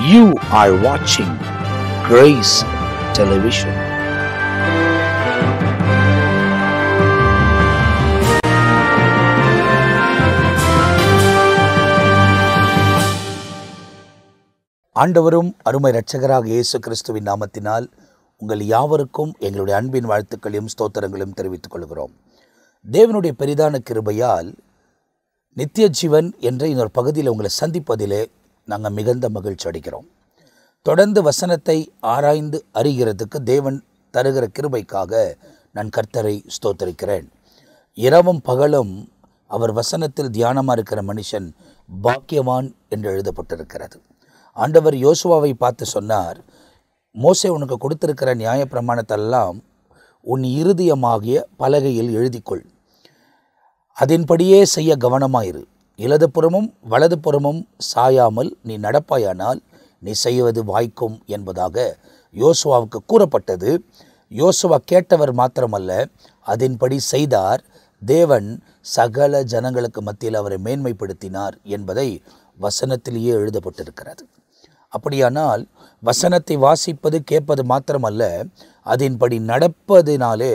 You are watching Grace Television. ஆண்டவரும் அருமை இரட்சகராக இயேசு கிறிஸ்துவின் நாமத்தினால் உங்கள் யாவருக்கும் எங்களுடைய அன்பின் வாழ்த்துக்களையும் ஸ்தோத்திரங்களையும் தெரிவித்துக் கொள்கிறோம். தேவனுடைய பெரிதான கிருபையால் நித்திய ஜீவன் என்ற இன்னொரு பகுதியில் உங்களை சந்திப்பதிலே நாங்கள் மிகுந்த மகிழ்ச்சி அடைகிறோம். தொடர்ந்து வசனத்தை ஆராய்ந்து அறிகிறதுக்கு தேவன் தருகிற கிருபைக்காக நான் கர்த்தரை ஸ்தோத்தரிக்கிறேன். இரவும் பகலும் அவர் வசனத்தில் தியானமாக இருக்கிற மனுஷன் பாக்கியவான் என்று எழுதப்பட்டிருக்கிறது. ஆண்டவர் யோசுவாவை பார்த்து சொன்னார், மோசே உனக்கு கொடுத்திருக்கிற நியாயப்பிரமாணத்தெல்லாம் உன் இருதயமாகிய பலகையில் எழுதிக்கொள், அதன்படியே செய்ய கவனமாயிரு, இடதுபுறமும் வலதுபுறமும் சாயாமல் நீ நடப்பாயானால் நீ செய்வது வாய்க்கும் என்பதாக யோசுவாவுக்கு கூறப்பட்டது. யோசுவா கேட்டவர் மாத்திரமல்ல, அதன்படி செய்தார். தேவன் சகல ஜனங்களுக்கு மத்தியில் அவரை மேன்மைப்படுத்தினார் என்பதை வசனத்திலேயே எழுதப்பட்டிருக்கிறது. அப்படியானால் வசனத்தை வாசிப்பது கேட்பது மாத்திரமல்ல, அதன்படி நடப்பதினாலே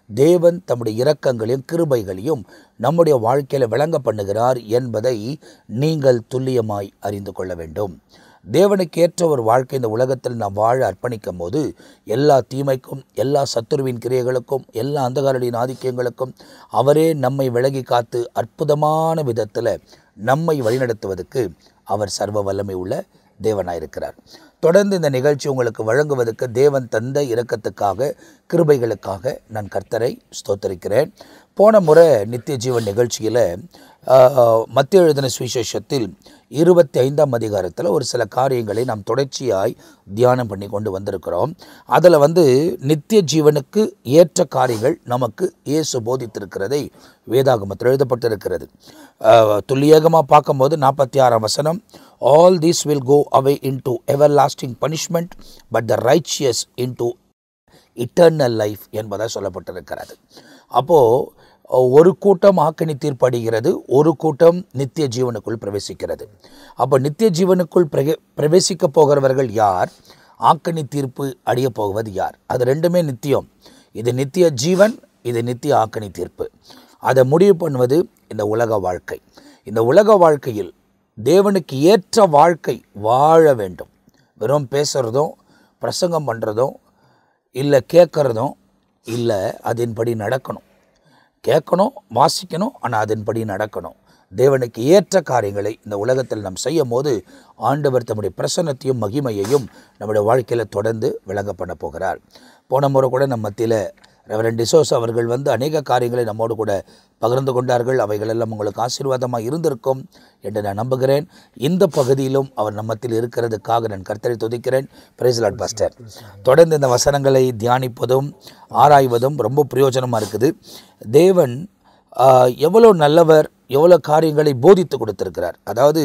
தேவன் தம்முடைய இரக்கங்களையும் கிருபைகளையும் நம்முடைய வாழ்க்கையில் விளங்க பண்ணுகிறார் என்பதை நீங்கள் துல்லியமாய் அறிந்து கொள்ள வேண்டும். தேவனுக்கு ஏற்ற ஒரு வாழ்க்கை இந்த உலகத்தில் நாம் வாழ அர்ப்பணிக்கும் போது எல்லா தீமைக்கும், எல்லா சத்துருவின் கிரியைகளுக்கும், எல்லா அந்தகாரடியின் ஆதிக்கங்களுக்கும் அவரே நம்மை விலகி காத்து அற்புதமான விதத்தில் நம்மை வழிநடத்துவதற்கு அவர் சர்வ வல்லமை உள்ள தேவனாயிருக்கிறார். தொடர்ந்து இந்த நிகழ்ச்சி உங்களுக்கு வழங்குவதற்கு தேவன் தந்த இரக்கத்துக்காக, கிருபைகளுக்காக நான் கர்த்தரை ஸ்தோத்தரிக்கிறேன். போன முறை நித்திய ஜீவன் நிகழ்ச்சியில் மத்தேயு எழுதின சுவிசேஷத்தில் 25ஆம் அதிகாரத்தில் ஒரு சில காரியங்களை நாம் தொடர்ச்சியாய் தியானம் பண்ணி கொண்டு வந்திருக்கிறோம். அதில் நித்திய ஜீவனுக்கு ஏற்ற காரியங்கள் நமக்கு இயேசு போதித்திருக்கிறதை வேதாகமத்தில் எழுதப்பட்டிருக்கிறது. துல்லியமாக பார்க்கும்போது 46ஆம் வசனம், all this will go away into everlasting punishment but the righteous into eternal life என்பதாக சொல்லப்பட்டிருக்கிறது. அப்போது ஒரு கூட்டம் ஆக்கினி தீர்ப்படைகிறது, ஒரு கூட்டம் நித்திய ஜீவனுக்குள் பிரவேசிக்கிறது. அப்போ நித்திய ஜீவனுக்குள் பிரவேசிக்க போகிறவர்கள் யார், ஆக்கினி தீர்ப்பு அடைய போவது யார்? அது ரெண்டுமே நித்தியம். இது நித்திய ஜீவன், இது நித்திய ஆக்கினி தீர்ப்பு. அதை முடிவு பண்ணுவது இந்த உலக வாழ்க்கை. இந்த உலக வாழ்க்கையில் தேவனுக்கு ஏற்ற வாழ்க்கை வாழ வேண்டும். வெறும் பேசுகிறதும் பிரசங்கம் பண்ணுறதும் இல்லை, கேட்குறதும் இல்லை, அதன்படி நடக்கணும். கேட்கணும், வாசிக்கணும், ஆனால் அதன்படி நடக்கணும். தேவனுக்கு ஏற்ற காரியங்களை இந்த உலகத்தில் நாம் செய்யும் போது ஆண்டவர் தம்முடைய பிரசன்னத்தையும் மகிமையையும் நம்முடைய வாழ்க்கையில் தொடர்ந்து விளங்க பண்ண போகிறார். போன முறை கூட நம்ம மத்தியில் ரெவரண்ட் டிசோஸ் அவர்கள் அநேக காரியங்களை நம்மோடு கூட பகிர்ந்து கொண்டார்கள். அவைகளெல்லாம் உங்களுக்கு ஆசீர்வாதமாக இருந்திருக்கும் என்று நான் நம்புகிறேன். இந்த பகுதியிலும் அவர் நம்மத்தில் இருக்கிறதுக்காக நான் கர்த்தரை துதிக்கிறேன். Praise Lord pastor. தொடர்ந்து இந்த வசனங்களை தியானிப்பதும் ஆராய்வதும் ரொம்ப பிரயோஜனமாக இருக்குது. தேவன் எவ்வளோ நல்லவர், எவ்வளோ காரியங்களை போதித்து கொடுத்திருக்கிறார். அதாவது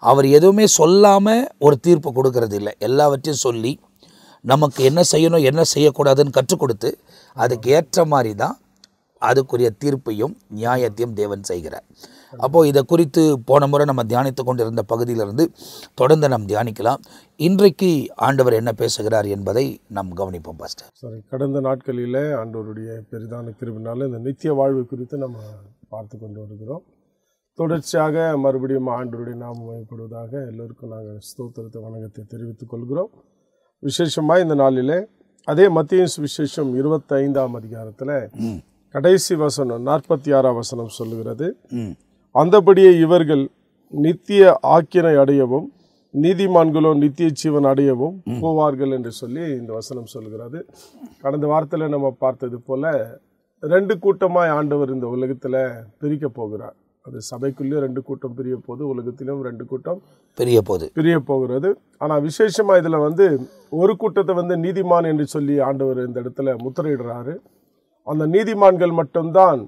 அவர் எதுவுமே சொல்லாமல் ஒரு தீர்ப்பு கொடுக்கறது இல்லை. எல்லாவற்றையும் சொல்லி நமக்கு என்ன செய்யணும், என்ன செய்யக்கூடாதுன்னு கற்றுக் கொடுத்து அதுக்கு ஏற்ற மாதிரி தான் அதுக்குரிய தீர்ப்பையும் நியாயத்தையும் தேவன் செய்கிறார். அப்போது இதை குறித்து போன முறை நம்ம தியானித்து கொண்டிருந்த பகுதியிலிருந்து தொடர்ந்து நாம் தியானிக்கலாம். இன்றைக்கு ஆண்டவர் என்ன பேசுகிறார் என்பதை நாம் கவனிப்போம் பாஸ்டர். சரி, கடந்த நாட்களில் ஆண்டவருடைய பெரிதான கிருபையினால இந்த நித்திய வாழ்வு குறித்து நம்ம பார்த்து கொண்டு வருகிறோம். தொடர்ச்சியாக மறுபடியும் ஆண்டவருடைய நாமம் மகிமைப்படுவதாக எல்லோருக்கும் நாங்கள் ஸ்தோத்திரத்தை வணக்கத்தை தெரிவித்துக் கொள்கிறோம். விசேஷமாக இந்த நாளிலே அதே மத்தேயு சுவிசேஷம் 25ஆம் அதிகாரத்தில் கடைசி வசனம் 46ஆம் வசனம் சொல்லுகிறது, அந்தபடியே இவர்கள் நித்திய ஆக்கினை அடையவும் நீதிமான்களோ நித்திய ஜீவன் அடையவும் போவார்கள் என்று சொல்லி இந்த வசனம் சொல்கிறது. கடந்த வாரத்தில் நம்ம பார்த்தது போல 2 கூட்டமாய் ஆண்டவர் இந்த உலகத்தில் பிரிக்க போகிறார். அது சபைக்குள்ளேயும் 2 கூட்டம் பிரிய போது, உலகத்திலும் 2 கூட்டம் பிரிய போகிறது. ஆனால் விசேஷமாக இதில் ஒரு கூட்டத்தை நீதிமான் என்று சொல்லி ஆண்டவர் இந்த இடத்துல முத்திரையிடுறாரு. அந்த நீதிமான்கள் மட்டும்தான்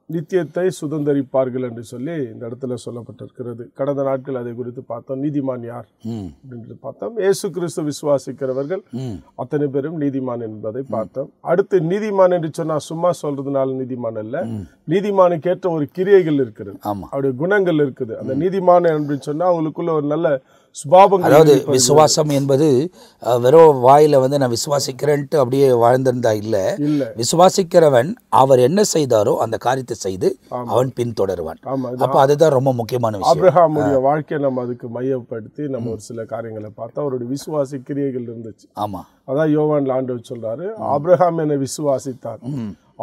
நித்தியத்தை சுதந்தரிப்பார்கள் என்று சொல்லி இந்த இடத்துல சொல்லப்பட்டிருக்கிறது. கடந்த நாட்கள் அதை குறித்து பார்த்தோம். நீதிமான் யார் என்று பார்த்தோம். இயேசு கிறிஸ்து விசுவாசிக்கிறவர்கள் அத்தனை பேரும் நீதிமான் என்பதை பார்த்தோம். அடுத்து நீதிமான் என்று சொன்னா சும்மா சொல்றதுனால நீதிமான் அல்ல, நீதிமானுக்கு ஏற்ற ஒரு கிரியைகள் இருக்கிறது, அவருடைய குணங்கள் இருக்குது. அந்த நீதிமான் என்று சொன்னா அவங்களுக்குள்ள ஒரு நல்ல சுபாவங்கள் அதாவது விசுவாசம் என்பது வெறும் வாயில வந்து நான் விசுவாசிக்கிறேன்ட்டு அப்படியே வாழ்ந்திருந்தா இல்ல, விசுவாசிக்கிறவன் அவர் என்ன செய்தாரோ அந்த காரியத்தை செய்து அவன் பின்தொடருவான். அப்ப அதுதான் ரொம்ப முக்கியமான விஷயம். ஆபிரகாமுடைய வாழ்க்கையை நம்ம அதுக்கு மையப்படுத்தி நம்ம ஒரு சில காரியங்களை பார்த்தா அவருடைய விசுவாசி கிரியைகள் இருந்துச்சு. ஆமா, அதான் யோவான்ல ஆண்டவர் சொல்றாரு, ஆபிரகாம் என்னை விசுவாசித்தார்,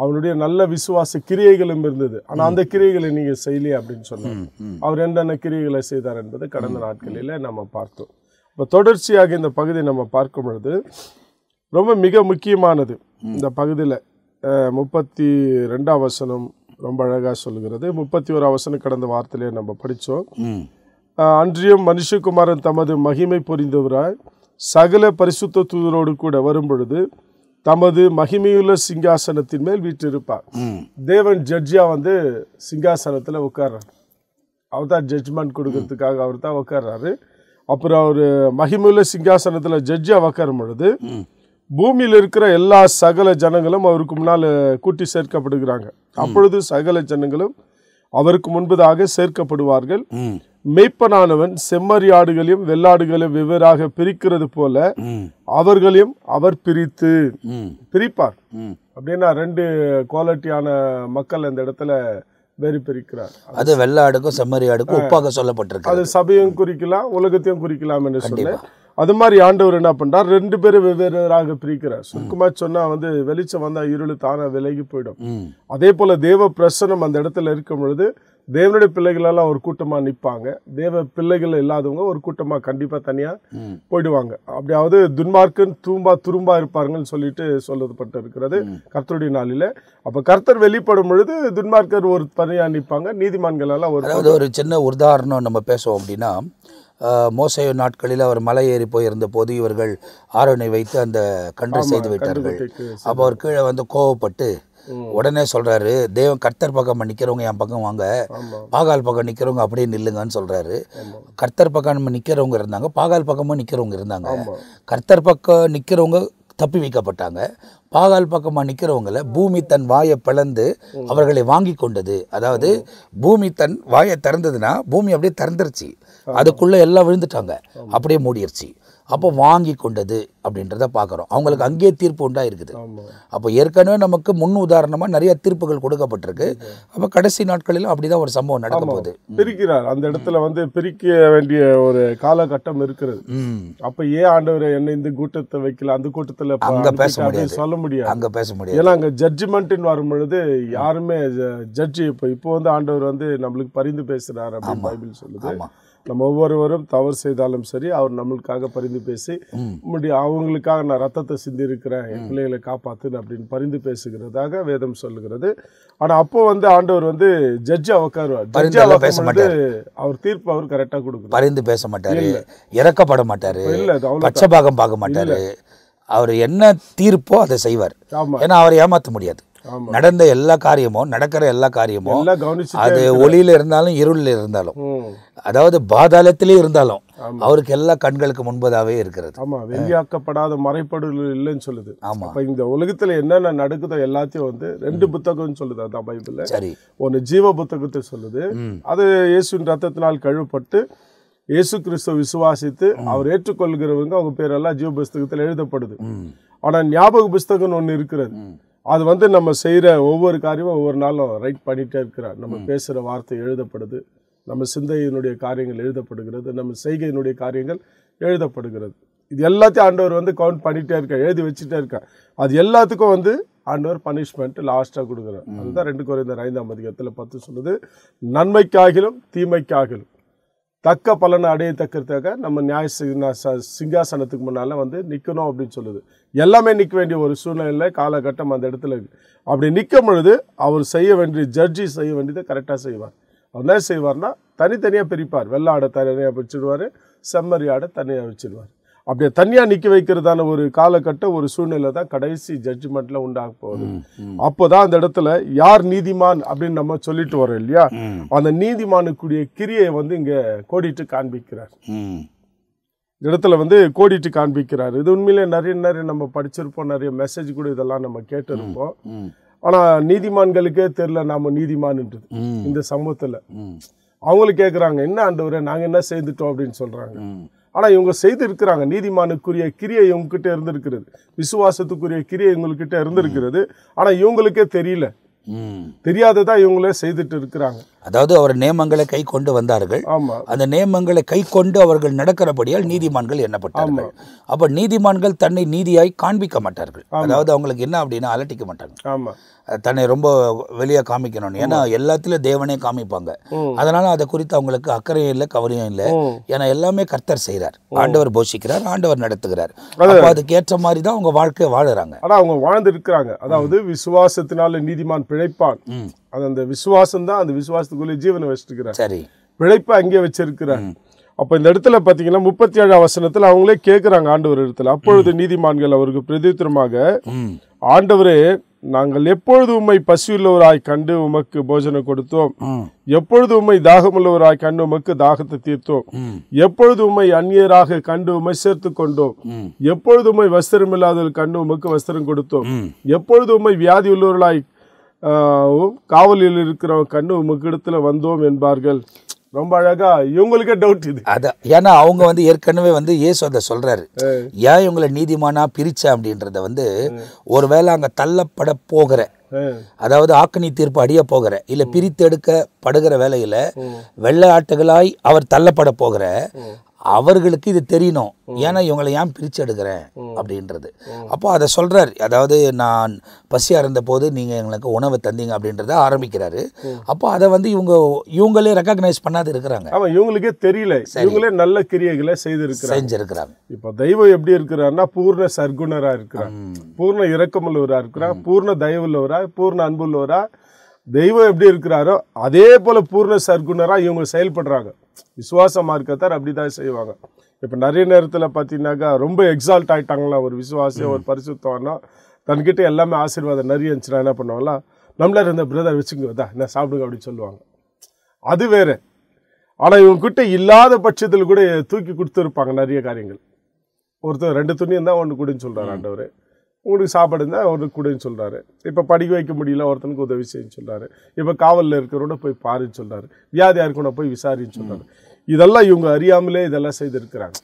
அவனுடைய நல்ல விசுவாச கிரியைகளும் இருந்தது, ஆனா அந்த கிரியைகளை நீங்க செய்யலையே அப்படின்னு சொன்னார். அவர் என்னென்ன கிரியைகளை செய்தார் என்பதை கடந்த நாட்களில நம்ம பார்த்தோம். இப்போ தொடர்ச்சியாக இந்த பகுதியை நம்ம பார்க்கும் பொழுது ரொம்ப மிக முக்கியமானது இந்த பகுதியில் 32 வசனம் ரொம்ப அழகா சொல்லுகிறது. 31 வசனம் கடந்த வார்த்தையிலே நம்ம படித்தோம். அன்றியும் மனுஷகுமாரன் தமது மகிமை பொரிந்தவராய் சகல பரிசுத்த தூதரோடு கூட வரும் பொழுது தமது மகிமையுள்ள சிங்காசனத்தின் மேல் வீற்றிருப்பார். தேவன் ஜட்ஜியா வந்து சிங்காசனத்துல உட்கார்றாரு. அவர் தான் ஜட்ஜ்மெண்ட் கொடுக்கறதுக்காக அவர் தான் உட்கார்றாரு. அப்புறம் அவர் மகிமையுள்ள சிங்காசனத்துல ஜட்ஜியா உட்காரும் பொழுது பூமியில் இருக்கிற எல்லா சகல ஜனங்களும் அவருக்கு முன்னால் கூட்டி சேர்க்கப்படுகிறாங்க. அப்பொழுது சகல ஜனங்களும் அவருக்கு முன்பதாக சேர்க்கப்படுவார்கள். மெய்ப்பனானவன் செம்மறியாடுகளையும் வெள்ளாடுகளையும் வெவ்வேறாக பிரிக்கிறது போல அவர்களையும் அவர் பிரிப்பார். அப்படின்னா 2 குவாலிட்டியான மக்கள் அந்த இடத்துல வேறு பிரிக்கிறார். அது வெள்ளாடுக்கும் செம்மறியாடுக்கும் ஒப்பாக சொல்லப்பட்டிருக்கு. அது சபையும் குறிக்கலாம், உலகத்தையும் குறிக்கலாம் என்று சொன்னேன். அது மாதிரி ஆண்டவர் என்ன பண்றார், 2 பேரும் வெவ்வேறாக பிரிக்கிறார். சுருக்கமா சொன்னா வந்து வெளிச்சம் வந்தா இருள் தானா விலகி போயிடும். அதே போல தேவ பிரசனம் அந்த இடத்துல இருக்கும் பொழுது தேவனுடைய பிள்ளைகள் எல்லாம் ஒரு கூட்டமா நிற்பாங்க, தேவ பிள்ளைகள் இல்லாதவங்க ஒரு கூட்டமா கண்டிப்பா தனியா போயிடுவாங்க. அப்படியாவது துன்மார்க்கன் துரும்பா இருப்பாருங்கன்னு சொல்லிட்டு சொல்லப்பட்டு இருக்கிறது கர்த்தருடைய நாளில. அப்ப கர்த்தர் வெளிப்படும் பொழுது துன்மார்க்கர் ஒரு தனியா நிற்பாங்க, நீதிமான்கள் எல்லாம் ஒரு சின்ன உதாரணம் நம்ம பேசுவோம் அப்படின்னா, மோசே நாட்களில் அவர் மலை ஏறி போயிருந்த போது இவர்கள் ஆரோனை வைத்து அந்த கன்றை செய்து விட்டார்கள். அப்போ அவர் கீழே வந்து கோவப்பட்டு உடனே சொல்றாரு, தேவன் கர்த்தர் பக்கம் நிக்கிறவங்க என் பக்கம் வாங்க, பாகால் பக்கம் நிக்கிறவங்க அப்படியே நில்லுங்கன்னு சொல்றாரு. கர்த்தர் பக்கம் நிக்கிறவங்க இருந்தாங்க, பாகால் பக்கமும் நிக்கிறவங்க இருந்தாங்க. கர்த்தர் பக்கம் நிக்கிறவங்க தப்பி வைக்கப்பட்டாங்க. பாகால் பக்கமாக நிற்கிறவங்கள பூமி தன் வாயை பிளந்து அவர்களை வாங்கி கொண்டது. அதாவது பூமி தன் வாயை திறந்ததுன்னா பூமி அப்படியே திறந்துருச்சு, அதுக்குள்ளே எல்லாம் விழுந்துட்டாங்க, அப்படியே மூடிடுச்சு. அப்போ வாங்கி கொண்டது அப்படின்றத பார்க்குறோம். அவங்களுக்கு அங்கேயே தீர்ப்பு உண்டாயிருக்குது. அப்போ ஏற்கனவே நமக்கு முன் உதாரணமாக நிறைய தீர்ப்புகள் கொடுக்கப்பட்டிருக்கு. அப்போ கடைசி நாட்களில் அப்படிதான் ஒரு சம்பவம் நடக்க போகுது. பிரிக்கிறார் அந்த இடத்துல வந்து பிரிக்க வேண்டிய ஒரு காலகட்டம் இருக்கிறது. அப்ப ஏன் ஆண்டவர் என்ன இந்த கூட்டத்தை வைக்கல, அந்த கூட்டத்தில் அங்க பேச முடியாது, சொல்ல முடியாது, அங்க பேச முடியாது. ஏன்னா அங்க ஜட்ஜ்மெண்ட்னு வரும் பொழுது யாருமே ஜட்ஜி இப்போ வந்து ஆண்டவர் வந்து நம்மளுக்கு பரிந்து பேசுறாரு அப்படின்னு பைபிள் சொல்லுது. நம்ம ஒவ்வொருவரும் தவறு செய்தாலும் சரி அவர் நம்மளுக்காக பரிந்து பேசி அவங்களுக்காக நான் ரத்தத்தை சிந்தி இருக்கிறேன், என் பிள்ளைகளை காப்பாத்துன்னு அப்படின்னு பரிந்து பேசுகிறதாக வேதம் சொல்லுகிறது. ஆனா அப்போ வந்து ஆண்டவர் வந்து ஜட்ஜா உட்காருவார். அவர் தீர்ப்பு அவர் கரெக்டா கொடுக்கணும். பரிந்து பேச மாட்டாரு, இறக்கப்பட மாட்டாரு, பட்சபாகம் பார்க்க மாட்டாரு. அவர் என்ன தீர்ப்போ அதை செய்வார். ஏன்னா அவரை ஏமாற்ற முடியாது. நடந்த எல்லா காரியமும், நடக்கிற எல்லா காரியமும், அது ஒளியில இருந்தாலும் இருளில் இருந்தாலும், அதாவது பாதாளத்திலே இருந்தாலும் அவருக்கு எல்லா கண்களுக்கு முன்பதாவே இருக்கிறது. ஆமா, வெளியாக்கப்படாத மறைப்பொருள் இல்லைன்னு சொல்லுது. ஆமா, அப்ப இந்த உலகத்துல என்னென்ன நடக்குதோ எல்லாத்தையும் வந்து 2 புத்தகம் சொல்லுது. அதான் பைபிள்ல. சரி, ஒன்னு ஜீவ புத்தகத்தை சொல்லுது, அது இயேசுவின் ரத்தத்தினால் கழுவப்பட்டு இயேசு கிறிஸ்துவ விசுவாசித்து அவர் ஏற்றுக்கொள்கிறவங்க அவங்க பேரெல்லாம் ஜீவ புஸ்தகத்தில் எழுதப்படுது. ஆனா ஞாபக புஸ்தகம் ஒண்ணு இருக்கிறது. அது வந்து நம்ம செய்யற ஒவ்வொரு காரியமும் ஒவ்வொரு நாளும் ரைட் பண்ணிட்டே இருக்கிறார். நம்ம பேசுற வார்த்தை எழுதப்படுது, நம்ம சிந்தையினுடைய காரியங்கள் எழுதப்படுகிறது, நம்ம செய்கையினுடைய காரியங்கள் எழுதப்படுகிறது. இது எல்லாத்தையும் ஆண்டவர் வந்து கவுண்ட் பண்ணிட்டே இருக்க, எழுதி வச்சுட்டே இருக்க. அது எல்லாத்துக்கும் வந்து ஆண்டவர் பனிஷ்மெண்ட் லாஸ்டா கொடுக்குறார். அதுதான் 2 கொரிந்தியர் 5:10 சொல்லுது, நன்மைக்காகிலும் தீமைக்காகிலும் தக்க பலனை அடையத்தக்கிறதுக்காக நம்ம நியாய சிங்காசனத்துக்கு முன்னால வந்து நிக்கணும் அப்படின்னு சொல்லுது. எல்லாமே நிற்க வேண்டிய ஒரு சூழ்நிலை காலகட்டம் அந்த இடத்துல இருக்கு. அப்படி நிற்கும் பொழுது அவர் செய்ய வேண்டிய ஜட்ஜி செய்ய வேண்டியதை கரெக்டாக செய்வார். அவர் என்ன செய்வார்னா தனித்தனியாக பிரிப்பார். வெள்ளாடை தனியாக வச்சிடுவார், செம்மறி ஆடை தனியாக வச்சிடுவார். அப்படியே தனியாக நிற்க வைக்கிறதான ஒரு காலகட்டம் ஒரு சூழ்நிலை தான் கடைசி ஜட்ஜ்மெண்ட்ல உண்டாக போகுது. அப்போதான் அந்த இடத்துல யார் நீதிமான் அப்படின்னு நம்ம சொல்லிட்டு வரோம் இல்லையா, அந்த நீதிமானுக்குரிய கிரியை வந்து இங்க கோடிட்டு காண்பிக்கிறார். இடத்துல வந்து கோடிட்டு காண்பிக்கிறார். இது உண்மையிலே நிறைய நம்ம படிச்சிருப்போம், நிறைய மெசேஜ் கூட இதெல்லாம் நம்ம கேட்டிருப்போம். ஆனா நீதிமான்களுக்கே தெரியல நாம நீதிமான்ன்றது. இந்த சமூகத்துல அவங்களுக்கு கேட்குறாங்க, என்ன ஆண்டவரே நாங்க என்ன செய்துட்டோம் அப்படின்னு சொல்றாங்க. ஆனால் இவங்க செய்திருக்கிறாங்க. நீதிமானுக்குரிய கிரியை இவங்ககிட்ட இருந்திருக்கிறது, விசுவாசத்துக்குரிய கிரியை இவங்ககிட்ட இருந்திருக்கிறது. ஆனால் இவங்களுக்கே தெரியல, தெரியாததா இவங்களே செய்துட்டு இருக்கிறாங்க. அதாவது அவர் நியமங்களை கை கொண்டு வந்தார்கள். ஆமா, அந்த நியமங்களை கை கொண்டு அவர்கள் நடக்கிறபடியால் நீதிமான்கள் எண்ணப்பட்டார்கள். அப்ப நீதிமான்கள் தன்னை நீதியாய் காண்பிக்க மாட்டார்கள். அதாவது அவங்களுக்கு என்ன அப்படின்னா அலட்டிக்க மாட்டாங்க. ஆமா, தன்னை ரொம்ப வெளியே காமிக்கணும். ஏன்னா எல்லாத்திலும் தேவனே காமிப்பாங்க. அதனால அதை குறித்து அவங்களுக்கு அக்கறையும் இல்லை, கவலையும் இல்லை. ஏன்னா எல்லாமே கர்த்தர் செய்கிறார், ஆண்டவர் போஷிக்கிறார், ஆண்டவர் நடத்துகிறார். அதுக்கு ஏற்ற மாதிரி தான் அவங்க வாழ்க்கையை வாழுறாங்க. ஆனா அவங்க வாழ்ந்து இருக்கிறாங்க. அதாவது விசுவாசத்தினால நீதிமான் பிழைப்பான். அது அந்த விசுவாசம் தான், அந்த விசுவாசத்துக்குள்ளே ஜீவனை வச்சிருக்கிறார். சரி, பிழைப்பை அங்கே வச்சிருக்கிறார். அப்ப இந்த இடத்துல பாத்தீங்கன்னா 37 வசனத்துல அவங்களே கேட்கிறாங்க ஆண்டவர் இடத்துல. அப்பொழுது நீதிமான்கள் அவருக்கு பிரதித்திரமாக, ஆண்டவரே, நாங்கள் எப்பொழுது உம்மை பசியுள்ளவராய் கண்டு உமக்கு போஜனம் கொடுத்தோம், எப்பொழுது உம்மை தாகமுள்ளவராய் கண்டு உமக்கு தாகத்தை தீர்த்தோம், எப்பொழுது உம்மை அந்நியராக கண்டு உம்மை சேர்த்து கொண்டோம், எப்பொழுது உம்மை வஸ்திரம் இல்லாதவர்கள் கண்டு உமக்கு வஸ்திரம் கொடுத்தோம், எப்பொழுது உம்மை வியாதி உள்ளவர்களாய் காவலில் இருக்கிறவங்க கண்டு உமக்கு இடத்துல வந்தோம் என்பார்கள். ரொம்ப அழகா இவங்களுக்கே டவுட் இது. அதான், ஏன்னா அவங்க ஏற்கனவே இயேசு அதை சொல்றாரு, ஏன் இவங்களை நீதிமானா பிரிச்ச அப்படின்றத ஒருவேளை அங்க தள்ளப்பட போகிற, அதாவது ஆக்கணி தீர்ப்பு அடிய போகிற, இல்ல பிரித்து எடுக்கப்படுகிற வேலையில வெள்ளை ஆட்டுகளாய் அவர் தள்ளப்பட போகிற அவர்களுக்கு இது தெரியணும். ஏன்னா இவங்களை ஏன் பிரித்து எடுக்கிறேன் அப்படின்றது. அப்போ அதை சொல்கிறார். அதாவது நான் பசியாக இருந்த போது நீங்கள் எங்களுக்கு உணவை தந்தீங்க அப்படின்றத ஆரம்பிக்கிறாரு. அப்போ அதை இவங்களே ரெக்கக்னைஸ் பண்ணாது இருக்கிறாங்க. ஆமாம், இவங்களுக்கே தெரியல, இவங்களே நல்ல கிரியைகளை செஞ்சிருக்கிறாங்க. இப்போ தெய்வம் எப்படி இருக்கிறாருன்னா பூர்ண சர்க்குணராக இருக்கிறார், பூர்ண இரக்கமுள்ளவராக இருக்கிறார், பூர்ண தயவுள்ளவராக, பூர்ண அன்புள்ளவராக. தெய்வம் எப்படி இருக்கிறாரோ அதே போல பூர்ண சர்க்குணராக இவங்க செயல்படுறாங்க. விசுவாச மார்க்கத்தார் அப்படிதான் செய்வாங்க. இப்போ நிறைய நேரத்தில் பார்த்தீங்கன்னாக்கா ரொம்ப எக்ஸால்ட் ஆகிட்டாங்களா ஒரு விசுவாசியம், ஒரு பரிசுத்தம்னா தன்கிட்ட எல்லாமே ஆசீர்வாதம் நிறைய இருந்துச்சுன்னா என்ன பண்ணுவாங்களா, நம்மள இருந்த பிரதர் வச்சுங்க என்ன சாப்பிடுங்க அப்படின்னு சொல்லுவாங்க. அது வேற. ஆனால் இவங்ககிட்ட இல்லாத பட்சத்தில் கூட தூக்கி கொடுத்துருப்பாங்க நிறைய காரியங்கள். ஒருத்தர் 2 துணி இருந்தால் 1 கூடன்னு சொல்கிறார் ஆண்டவர், உங்களுக்கு சாப்பாடு இருந்தால் ஒன்று கூடன்னு சொல்கிறாரு. இப்போ படிக்க வைக்க முடியல, ஒருத்தனுக்கு உதவி செய்யன்னு சொல்கிறாரு. இப்போ காவலில் இருக்கிறோட போய் பாருன்னு சொல்கிறாரு, வியாதியாக இருக்கணும் போய் விசாரின்னு சொல்கிறாரு. இதெல்லாம் இவங்க அறியாமலே இதெல்லாம் செய்திருக்கிறாங்க,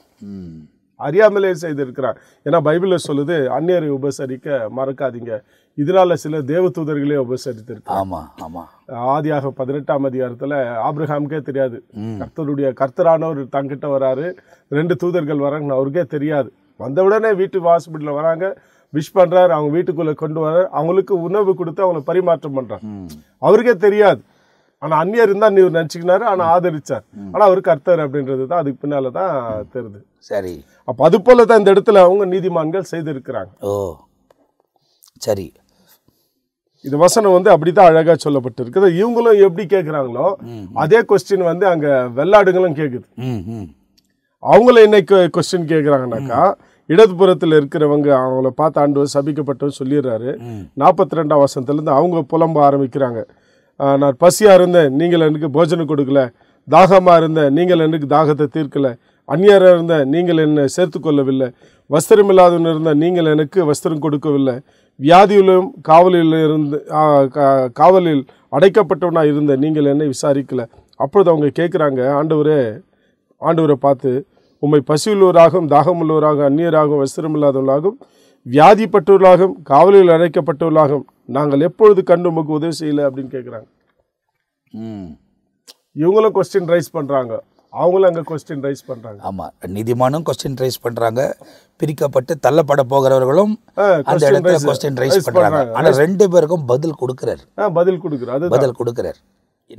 அறியாமலே செய்திருக்கிறாங்க. ஏன்னா பைபிளில் சொல்லுது, அந்நியரை உபசரிக்க மறக்காதீங்க, இதனால சில தேவதூதர்களே உபசரித்திருக்கு. ஆமாம் ஆமாம். ஆதியாக 18ஆம் அதிகாரத்தில் ஆபிரகாமுக்கே தெரியாது கர்த்தரானவர் தங்கிட்ட வராரு, 2 தூதர்கள் வராங்கன்னு அவருக்கே தெரியாது. வந்த உடனே வீட்டு வாசப்படியில் வராங்க, விஷ் பண்றாரு, அவங்க வீட்டுக்குள்ள கொண்டு வர, அவங்களுக்கு உணவு கொடுத்து அவங்களை பரிமாற்றம் பண்றாரு. அவருக்கே தெரியாது. ஆனா அந்நியர் இருந்தா நீ நினைச்சுக்கினாரு, ஆனா ஆதரிச்சார். ஆனா அவருக்கு கர்த்தர் அப்படின்றது தான் அதுக்கு பின்னாலதான் தெரியுது. சரி, அப்ப அது போலதான் இந்த இடத்துல அவங்க நீதிமான்கள் செய்திருக்கிறாங்க. ஓ சரி. இது வசனம் அப்படிதான் அழகா சொல்லப்பட்டிருக்குது. இவங்களும் எப்படி கேட்கிறாங்களோ அதே கொஸ்டின் அங்க வெள்ளாடுகளும் கேக்குது. அவங்கள என்ன கொஸ்டின் கேட்குறாங்கனாக்கா, இடதுபுறத்தில் இருக்கிறவங்க அவங்கள பார்த்து ஆண்டவர் சபிக்கப்பட்டவன்னு சொல்லிடுறாரு. 42ஆம் வசனத்துலேருந்து அவங்க புலம்ப ஆரம்பிக்கிறாங்க. நான் பசியாக இருந்தேன், நீங்கள் எனக்கு போஜனம் கொடுக்கல, தாகமாக இருந்தேன், நீங்கள் எனக்கு தாகத்தை தீர்க்கலை, அந்நியராக இருந்தேன், நீங்கள் என்னை சேர்த்து கொள்ளவில்லை, வஸ்திரம் இல்லாதவன் இருந்தேன், நீங்கள் எனக்கு வஸ்திரம் கொடுக்கவில்லை, வியாதியிலும் காவலில் அடைக்கப்பட்டவனாக இருந்தேன், நீங்கள் என்னை விசாரிக்கலை. அப்பொழுது அவங்க கேட்குறாங்க, ஆண்டவரை பார்த்து, உம்மை பசியுள்ளவராகவும் தாகமுள்ளவராகவும் அந்நியராகவும் வஸ்திரமில்லாதவர்களாகவும் வியாதிப்பட்டவர்களாகவும் காவலில் அடைக்கப்பட்டவர்களாகவும் நாங்கள் எப்பொழுது கண்டு உமக்கு உதவி செய்யலை அப்படின்னு கேட்குறாங்க. இவங்களும் கொஸ்டின் ரைஸ் பண்ணுறாங்க, அவங்களும் அங்கே கொஸ்டின் ரைஸ் பண்ணுறாங்க. ஆமாம், நீதிமானும் கொஸ்டின் ரைஸ் பண்ணுறாங்க, பிரிக்கப்பட்டு தள்ளப்பட போகிறவர்களும் அந்த இடத்துல கொஸ்டின் ரைஸ் பண்ணுறாங்க. ஆனால் 2 பேருக்கும் பதில் கொடுக்குறாரு. பதில் கொடுக்குறாரு.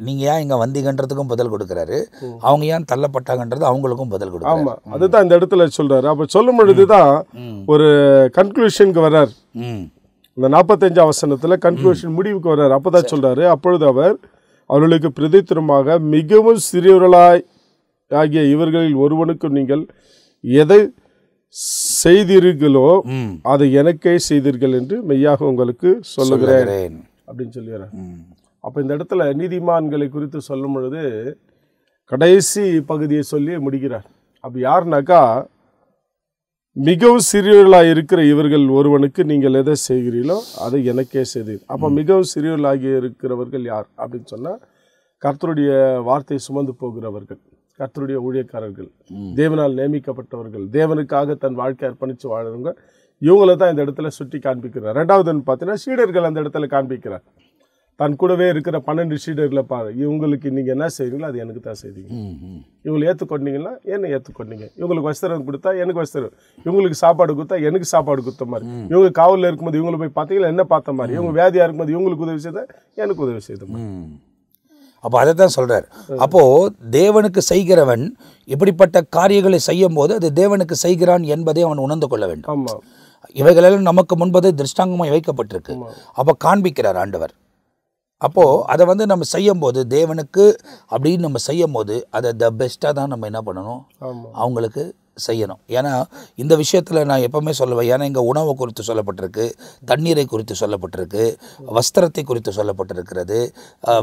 நீங்க ஏன் இங்க வந்தீங்கன்றதுக்கும் பதில் கொடுக்குறாரு, அவங்க ஏன் தள்ளப்பட்டாங்கன்றது அவங்களுக்கும் பதில் கொடுக்குறாரு. ஆமா, அதுதான் இந்த இடத்துல சொல்றாரு. அப்ப சொல்லும் பொழுதுதான் ஒரு கன்க்ளூஷனுக்கு வர்றார். இந்த 45ஆம் வசனத்துல கன்க்ளூஷன் முடிவுக்கு வர்றாரு. அப்பதான் சொல்றாரு, அப்பொழுது அவர் அவர்களுக்கு பிரதித்திரமாக, மிகவும் சிறியவர்களாய் ஆகிய இவர்களில் ஒருவனுக்கு நீங்கள் எதை செய்தீர்களோ அதை எனக்கே செய்தீர்கள் என்று மெய்யாக உங்களுக்கு சொல்லுகிறேன் அப்படின்னு சொல்லுகிறார். அப்போ இந்த இடத்துல நீதிமான்களை குறித்து சொல்லும் பொழுது கடைசி பகுதியை சொல்லி முடிக்கிறார். அப்படி யாருனாக்கா, மிகவும் சிறியவர்களாக இருக்கிற இவர்கள் ஒருவனுக்கு நீங்கள் எதை செய்கிறீர்களோ அதை எனக்கே செய்தீர். அப்போ மிகவும் சிறியவர்களாகி இருக்கிறவர்கள் யார் அப்படின்னு சொன்னால், கர்த்தருடைய வார்த்தையை சுமந்து போகிறவர்கள், கர்த்தருடைய ஊழியக்காரர்கள், தேவனால் நியமிக்கப்பட்டவர்கள், தேவனுக்காக தன் வாழ்க்கை அர்ப்பணித்து வாழறவங்க, இவங்கள தான் இந்த இடத்துல சுட்டி காண்பிக்கிறார். ரெண்டாவதுன்னு பார்த்தீங்கன்னா சீடர்கள் அந்த இடத்துல காண்பிக்கிறார். தன் கூடவே இருக்கிற 12 சீடர்களை பாரு, இவங்களுக்கு நீங்கள் என்ன செய்வீங்களோ அது எனக்கு தான் செய்வீங்க. இவங்களை ஏற்றுக்கொண்டீங்கன்னா என்னை ஏற்றுக்கொண்டீங்க. இவங்களுக்கு வஸ்திரம் கொடுத்தா எனக்கு வஸ்திரம், இவங்களுக்கு சாப்பாடு கொடுத்தா எனக்கு சாப்பாடு கொடுத்த மாதிரி, இவங்க காவலில் இருக்கும்போது இவங்களை போய் பார்த்தீங்களா என்ன பார்த்த மாதிரி, இவங்க வியாதியாக இருக்கும்போது இவங்களுக்கு உதவி செய்த எனக்கு உதவி செய்த மாதிரி. அப்போ அதை தான் சொல்கிறார். அப்போது தேவனுக்கு செய்கிறவன் இப்படிப்பட்ட காரியங்களை செய்யும் போது அது தேவனுக்கு செய்கிறான் என்பதை அவன் உணர்ந்து கொள்ள வேண்டும். ஆமாம், இவைகளெல்லாம் நமக்கு முன்பது திருஷ்டாங்கமாக வைக்கப்பட்டிருக்கு. அப்போ காண்பிக்கிறார் ஆண்டவர். அப்போது அதை வந்து நம்ம செய்யும் போது தேவனுக்கு அப்படின்னு நம்ம செய்யும் போது அதை த பெஸ்ட்டாக தான் நம்ம என்ன பண்ணணும், அவங்களுக்கு செய்யணும். ஏன்னா இந்த விஷயத்தில் நான் எப்போவுமே சொல்லுவேன், ஏன்னா இங்கே உணவை குறித்து சொல்லப்பட்டிருக்கு, தண்ணீரை குறித்து சொல்லப்பட்டிருக்கு, வஸ்திரத்தை குறித்து சொல்லப்பட்டிருக்கிறது,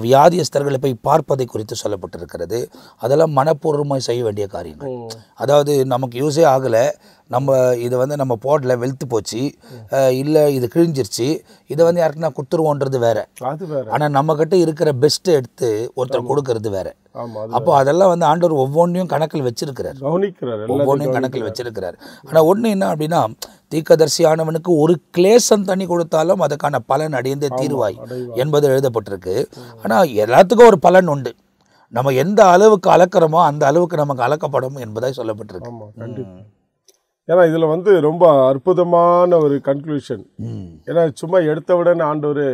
வியாதியஸ்தர்களை போய் பார்ப்பதை குறித்து சொல்லப்பட்டிருக்கிறது. அதெல்லாம் மனப்பூர்வமாக செய்ய வேண்டிய காரியங்கள். அதாவது நமக்கு யூஸே ஆகலை, நம்ம இதை வந்து நம்ம போடல, வெளுத்து போச்சு, இல்லை இது கிழிஞ்சிருச்சு, இதை வந்து யாருக்குன்னா கொடுத்துருவோன்றது வேற. ஆனால் நம்மக்கிட்ட இருக்கிற பெஸ்ட்டை எடுத்து ஒருத்தர் கொடுக்கறது வேற. அப்போ அதெல்லாம் வந்து ஆண்டவர் ஒவ்வொன்றையும் கணக்கில் வச்சிருக்கிறார், ஒவ்வொன்றையும் கணக்கில் வச்சிருக்கிறார். ஆனால் ஒன்று என்ன அப்படின்னா, தீர்க்கதரிசியானவனுக்கு ஒரு கிளேசம் தண்ணி கொடுத்தாலும் அதுக்கான பலன் அடைந்தே தீர்வாய் என்பது எழுதப்பட்டிருக்கு. ஆனால் எல்லாத்துக்கும் ஒரு பலன் உண்டு. நம்ம எந்த அளவுக்கு அளக்கிறோமோ அந்த அளவுக்கு நமக்கு அளக்கப்படும் என்பதாய் சொல்லப்பட்டிருக்கு. ஏன்னா இதில் வந்து ரொம்ப அற்புதமான ஒரு கன்க்ளூஷன். ஏன்னா சும்மா எடுத்தவுடனே ஆண்டவர்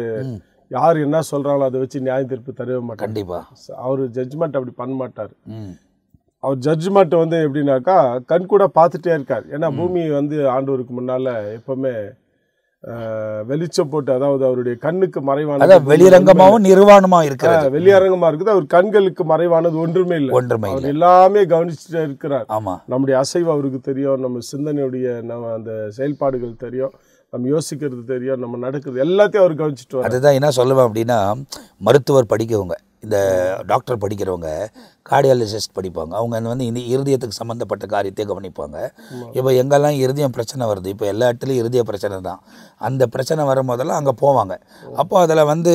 யார் என்ன சொல்கிறாங்களோ அதை வச்சு நியாய தீர்ப்பு தரவே மாட்டார். கண்டிப்பாக அவர் ஜட்ஜ்மெண்ட் அப்படி பண்ண மாட்டார். அவர் ஜட்ஜ்மெண்ட் வந்து எப்படின்னாக்கா கண் கூட பார்த்துட்டே இருக்கார். ஏன்னா பூமி வந்து ஆண்டவருக்கு முன்னால் எப்பவுமே வெளிச்சம் போட்டு, அதாவது அவருடைய கண்ணுக்கு மறைவானது வெளியரங்கமாகவும் நிர்வாணமாக இருக்கிறது, வெளியரங்கமா இருக்குது. அவர் கண்களுக்கு மறைவானது ஒன்றுமே இல்லை. அவர் எல்லாமே கவனிச்சுட்டே இருக்கிறார். நம்முடைய அசைவு அவருக்கு தெரியும், நம்ம சிந்தனையுடைய நம்ம அந்த செயல்பாடுகள் தெரியும், நம்ம யோசிக்கிறது தெரியும், நம்ம நடக்கிறது எல்லாத்தையும் அவர் கவனிச்சுட்டு. அதுதான் என்ன சொல்லுவேன் அப்படின்னா, மருத்துவர் படிக்கவங்க, இந்த டாக்டர் படிக்கிறவங்க கார்டியாலஜிஸ்ட் படிப்பாங்க. அவங்க வந்து இந்த இருதயத்துக்கு சம்மந்தப்பட்ட காரியத்தை கவனிப்பாங்க. இப்போ எங்கெல்லாம் இருதயம் பிரச்சனை வருது, இப்போ எல்லா இடத்துலையும் இருதய பிரச்சனை தான், அந்த பிரச்சனை வரும் போதெல்லாம் அங்கே போவாங்க. அப்போ அதில் வந்து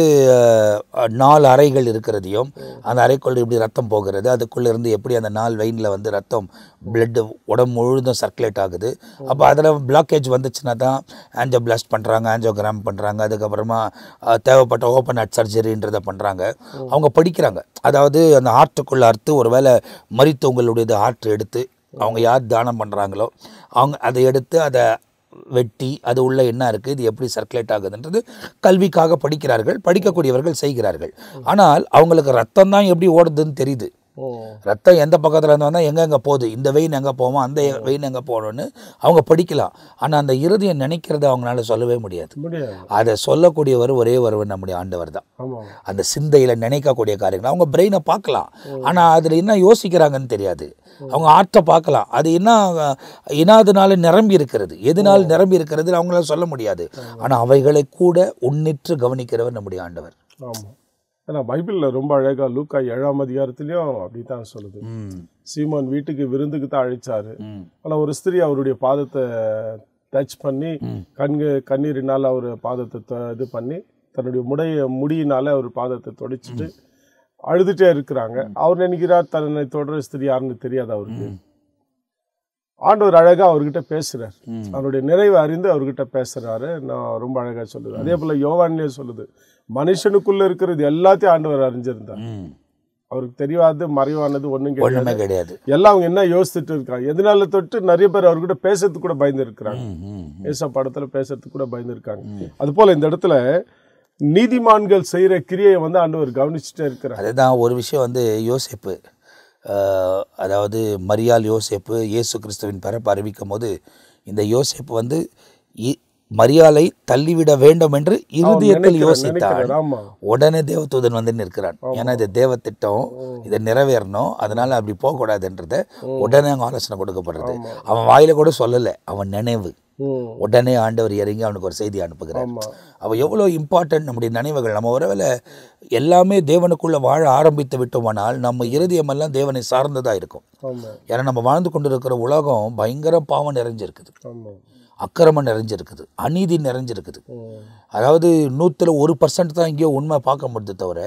4 அறைகள் இருக்கிறதையும், அந்த அறைக்குள்ளே எப்படி ரத்தம் போகிறது, அதுக்குள்ளே இருந்து எப்படி அந்த 4 வெயினில் வந்து ரத்தம் பிளட்டு உடம்பு முழுதும் சர்க்குலேட் ஆகுது. அப்போ அதில் பிளாக்கேஜ் வந்துச்சுன்னா தான் ஆன்ஜியோபிளாஸ்ட் பண்ணுறாங்க, ஆன்ஜியோகிராம் பண்ணுறாங்க, அதுக்கப்புறமா தேவைப்பட்ட ஓப்பன் ஹார்ட் சர்ஜரின்றதை பண்ணுறாங்க. அவங்க படிக்கிறாங்க. அதாவது அந்த ஹார்ட்டுக்குள்ளே அறுத்து ஒருவேளை மரித்தவங்களுடைய ஹார்ட் எடுத்து அவங்க யார் தானம் பண்ணுறாங்களோ அவங்க அதை எடுத்து அதை வெட்டி அது உள்ள என்ன இருக்குது, இது எப்படி சர்க்குலேட் ஆகுதுன்றது கல்விக்காக படிக்கிறார்கள், படிக்கக்கூடியவர்கள் செய்கிறார்கள். ஆனால் அவங்களுக்கு ரத்தம் தான் எப்படி ஓடுதுன்னு தெரியுது. ரத்தம் எந்த பக்கத்தில் இருந்து வந்தால் எங்கெங்கே போகுது, இந்த வெயின் எங்கே போவோம், அந்த வெயின் எங்கே போகணும்னு அவங்க படிக்கலாம். ஆனால் அந்த இருதயம் நினைக்கிறத அவங்களால சொல்லவே முடியாது. அதை சொல்லக்கூடியவர் ஒரே ஒருவர் நம்முடைய ஆண்டவர் தான். அந்த சிந்தையில் நினைக்கக்கூடிய காரியங்கள் அவங்க பிரெயினை பார்க்கலாம், ஆனால் அதில் என்ன யோசிக்கிறாங்கன்னு தெரியாது. அவங்க ஆற்றை பார்க்கலாம், அது இனாதனால நிரம்பி இருக்கிறது, எதனால் நிரம்பி இருக்கிறது அவங்களால சொல்ல முடியாது. ஆனால் அவைகளை கூட உன்னிற்று கவனிக்கிறவர் நம்முடைய ஆண்டவர். ஏன்னா பைபிளில் ரொம்ப அழகாக லூக்கா 7ஆம் அதிகாரத்துலேயும் அப்படி தான் சொல்லுது. சீமான் வீட்டுக்கு விருந்துக்கு தான் அழைச்சாரு. ஆனால் ஒரு ஸ்திரீ அவருடைய பாதத்தை டச் பண்ணி கண்ணீரினால் அவர் பாதத்தை இது பண்ணி தன்னுடைய முடியினால் அவர் பாதத்தை துடைச்சிட்டு அழுதுகிட்டே இருக்கிறாங்க. அவர் நினைக்கிறார் தன்னை தொடர ஸ்திரீ யாருன்னு தெரியாது அவருக்கு. ஆண்டவர் அழகாக அவர்கிட்ட பேசுகிறார், அவருடைய நிறைவை அறிந்து அவர்கிட்ட பேசுகிறாரு. நான் ரொம்ப அழகாக சொல்லுது. அதே போல் யோவான்லேயே சொல்லுது, மனுஷனுக்குள்ளே இருக்கிறது எல்லாத்தையும் ஆண்டவர் அறிஞ்சிருந்தார். அவருக்கு தெரியாது மறைவானது ஒன்றும் கிடையாது. எல்லாம் அவங்க என்ன யோசிச்சுட்டு இருக்காங்க, எதனால தொட்டு நிறைய பேர் அவர்கிட்ட பேசுறதுக்கு கூட பயந்து இருக்கிறாங்க. ஏசா படத்தில் பேசுறதுக்கு கூட பயந்து இருக்காங்க. அது போல் இந்த இடத்துல நீதிமான்கள் செய்கிற கிரியை வந்து ஆண்டவர் கவனிச்சுட்டே இருக்கிறார். அதுதான் ஒரு விஷயம் வந்து யோசேப்பு, அதாவது மரியாள் யோசேப்பு இயேசு கிறிஸ்துவின் பிறப்பு அறிவிக்கும் போது இந்த யோசேப்பு வந்து மரியாளை தள்ளிவிட வேண்டும் என்று இருதயத்தில் யோசித்தார். உடனே தேவதூதன் வந்து நிற்கிறான். ஏன்னா இது தேவ திட்டம், இதை நிறைவேறணும், அதனால அப்படி போகக்கூடாதுன்றத உடனே அங்கே ஆலோசனை கொடுக்கப்படுறது. அவன் வாயில கூட சொல்லலை, அவன் நினைவு. உடனே ஆண்டவர் இறங்கி அவனுக்கு ஒரு செய்தி அனுப்புகிறார். அவள் எவ்வளோ இம்பார்ட்டன்ட் நம்முடைய நினைவுகள். நம்ம ஒருவேளை எல்லாமே தேவனுக்குள்ளே வாழ ஆரம்பித்து விட்டோமானால் நம்ம இருதயமெல்லாம் தேவனை சார்ந்ததாக இருக்கும். ஏன்னா நம்ம வாழ்ந்து கொண்டிருக்கிற உலகம் பயங்கர பாவம் நிறைஞ்சிருக்குது. அக்கிரமம் நிறைஞ்சிருக்குது, அநீதி நிறைஞ்சிருக்குது. அதாவது 100% தான் இங்கேயோ உண்மை பார்க்க முடியுது தவிர